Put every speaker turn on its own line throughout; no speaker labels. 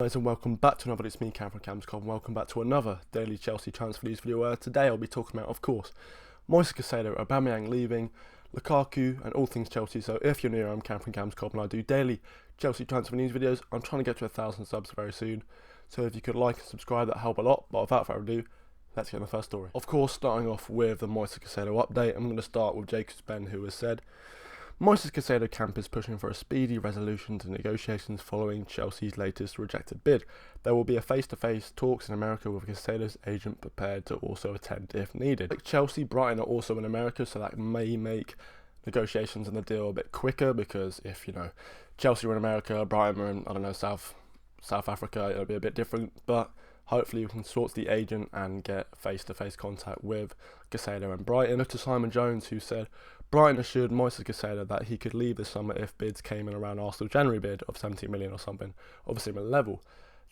Guys, and welcome back to another. It's me, Cam from Camscom. Welcome back to another daily Chelsea transfer news video. Where today I'll be talking about, of course, MOISES, Caicedo, AUBAMEYANG leaving, Lukaku, and all things Chelsea. So if you're new, I'm Cam from Camscom, and I do daily Chelsea transfer news videos. I'm trying to get to 1,000 subs very soon, so if you could like and subscribe, that help a lot. But without further ado, let's get in the first story. Of course, starting off with the MOISES Caicedo update, I'm going to start with Jacob's Ben, who has said, MOISES Caicedo camp is pushing for a speedy resolution to negotiations following Chelsea's latest rejected bid. There will be a face-to-face talks in America with Caicedo's agent prepared to also attend if needed. Like Chelsea, Brighton are also in America, so that may make negotiations and the deal a bit quicker, because if, Chelsea are in America, Brighton are in, South Africa, it'll be a bit different, but hopefully we can sort the agent and get face-to-face contact with Caicedo and Brighton. To Simon Jones, who said, Brighton assured MOISES Caicedo that he could leave this summer if bids came in around Arsenal's January bid of 70 million or something, of a similar level.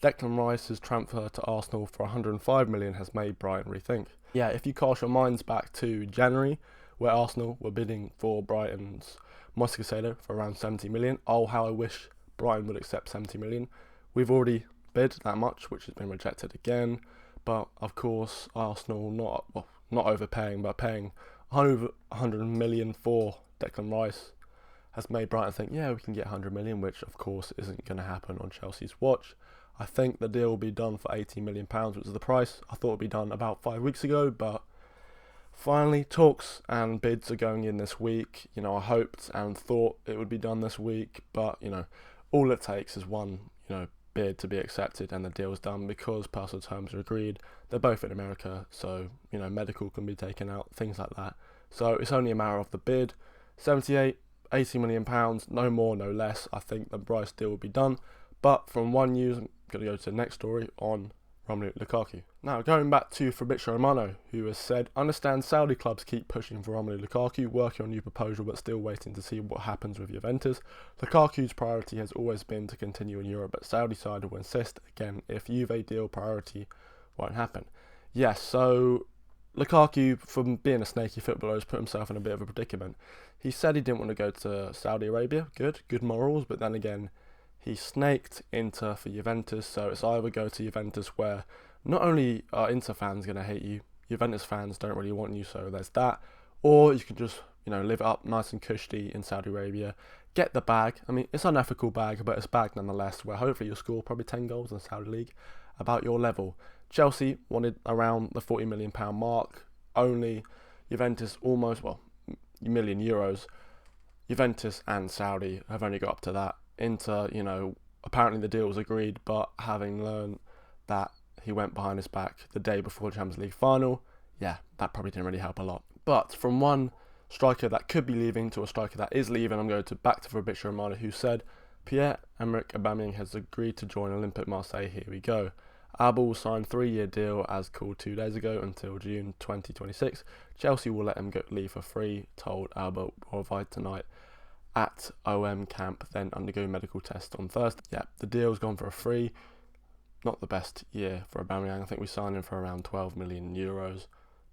Declan Rice's transfer to Arsenal for 105 million has made Brighton rethink. Yeah, if you cast your minds back to January, where Arsenal were bidding for Brighton's MOISES Caicedo for around 70 million, oh how I wish Brighton would accept 70 million. We've already bid that much, which has been rejected again, but of course Arsenal not overpaying, but paying 100 million for Declan Rice has made Brighton think, yeah, we can get 100 million, which of course isn't going to happen on Chelsea's watch. I think the deal will be done for £80 million, which is the price I thought would be done about 5 weeks ago, but finally talks and bids are going in this week. I hoped and thought it would be done this week, but all it takes is one bid to be accepted and the deal's done, because personal terms are agreed. They're both in America, so medical can be taken out, things like that. So it's only a matter of the bid. 78, 80 million pounds, no more, no less. I think the Rice deal will be done. But from one news, I'm going to go to the next story on Romelu Lukaku. Now, going back to Fabrizio Romano, who has said, understand Saudi clubs keep pushing for Romelu Lukaku, working on a new proposal but still waiting to see what happens with Juventus. Lukaku's priority has always been to continue in Europe, but Saudi side will insist, again, if Juve deal priority won't happen. Yes, so Lukaku, from being a snaky footballer, has put himself in a bit of a predicament. He said he didn't want to go to Saudi Arabia, good morals, but then again, he snaked Inter for Juventus, so it's either go to Juventus, where not only are Inter fans going to hate you, Juventus fans don't really want you, so there's that, or you can just, live it up nice and cushy in Saudi Arabia, get the bag. I mean, it's an unethical bag, but it's a bag nonetheless, where hopefully you'll score probably 10 goals in the Saudi League, about your level. Chelsea wanted around the £40 million mark, only Juventus almost, million euros. Juventus and Saudi have only got up to that. Inter, apparently the deal was agreed, but having learned that he went behind his back the day before the Champions League final, yeah, that probably didn't really help a lot. But from one striker that could be leaving to a striker that is leaving, I'm going back to Fabrizio Romano, who said, Pierre-Emerick Aubameyang has agreed to join Olympique Marseille. Here we go. Auba will sign a 3-year deal as called 2 days ago until June 2026. Chelsea will let him leave for free, told Auba Worldwide tonight at OM camp, then undergo medical test on Thursday. Yeah, the deal's gone for a free. Not the best year for Aubameyang. I think we signed him for around 12 million euros.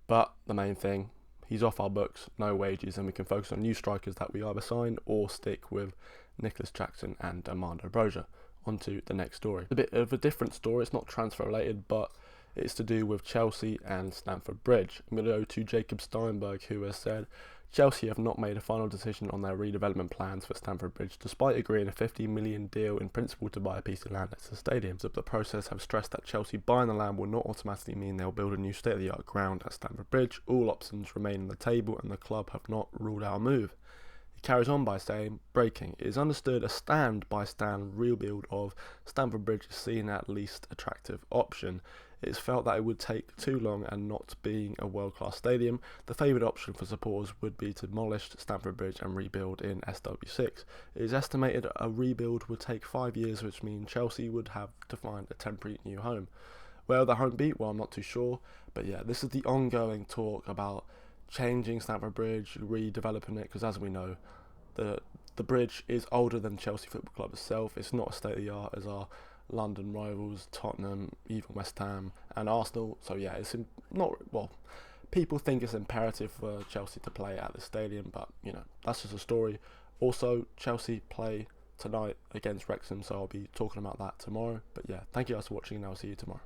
But the main thing, he's off our books, no wages, and we can focus on new strikers that we either sign or stick with Nicholas Jackson and Armando Broja. On to the next story. A bit of a different story. It's not transfer related, but it's to do with Chelsea and Stamford Bridge. I'm going to go to Jacob Steinberg, who has said, Chelsea have not made a final decision on their redevelopment plans for Stamford Bridge, despite agreeing a £50 million deal in principle to buy a piece of land next to the stadium. So the process have stressed that Chelsea buying the land will not automatically mean they'll build a new state-of-the-art ground at Stamford Bridge. All options remain on the table and the club have not ruled out a move. He carries on by saying, breaking, it is understood a stand-by-stand rebuild of Stamford Bridge is seen at least attractive option. It is felt that it would take too long, and not being a world-class stadium, the favoured option for supporters would be to demolish Stamford Bridge and rebuild in SW6. It is estimated a rebuild would take 5 years, which means Chelsea would have to find a temporary new home. Where the home be? Well, I'm not too sure, but yeah, this is the ongoing talk about changing Stamford Bridge, redeveloping it, because as we know, the bridge is older than Chelsea Football Club itself. It's not a state-of-the-art as our London rivals, Tottenham, even West Ham and Arsenal. So yeah, it's people think it's imperative for Chelsea to play at the stadium, but that's just a story. Also, Chelsea play tonight against Wrexham, so I'll be talking about that tomorrow. But yeah, thank you guys for watching, and I'll see you tomorrow.